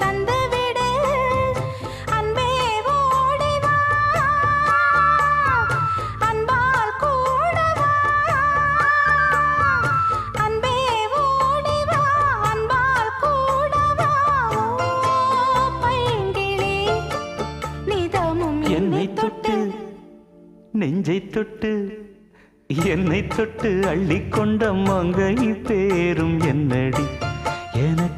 தந்துவிடு அன்பே ஓடிவா அன்பால் கூடவா அன்பே ஓடிவா அன்பால் கூடவா பைங்கிளி நிதமும் என்னை தொட்டு நெஞ்சை தொட்டு என்னை தொட்டு அள்ளிக்கொண்ட மங்கை பேரும் என்னடி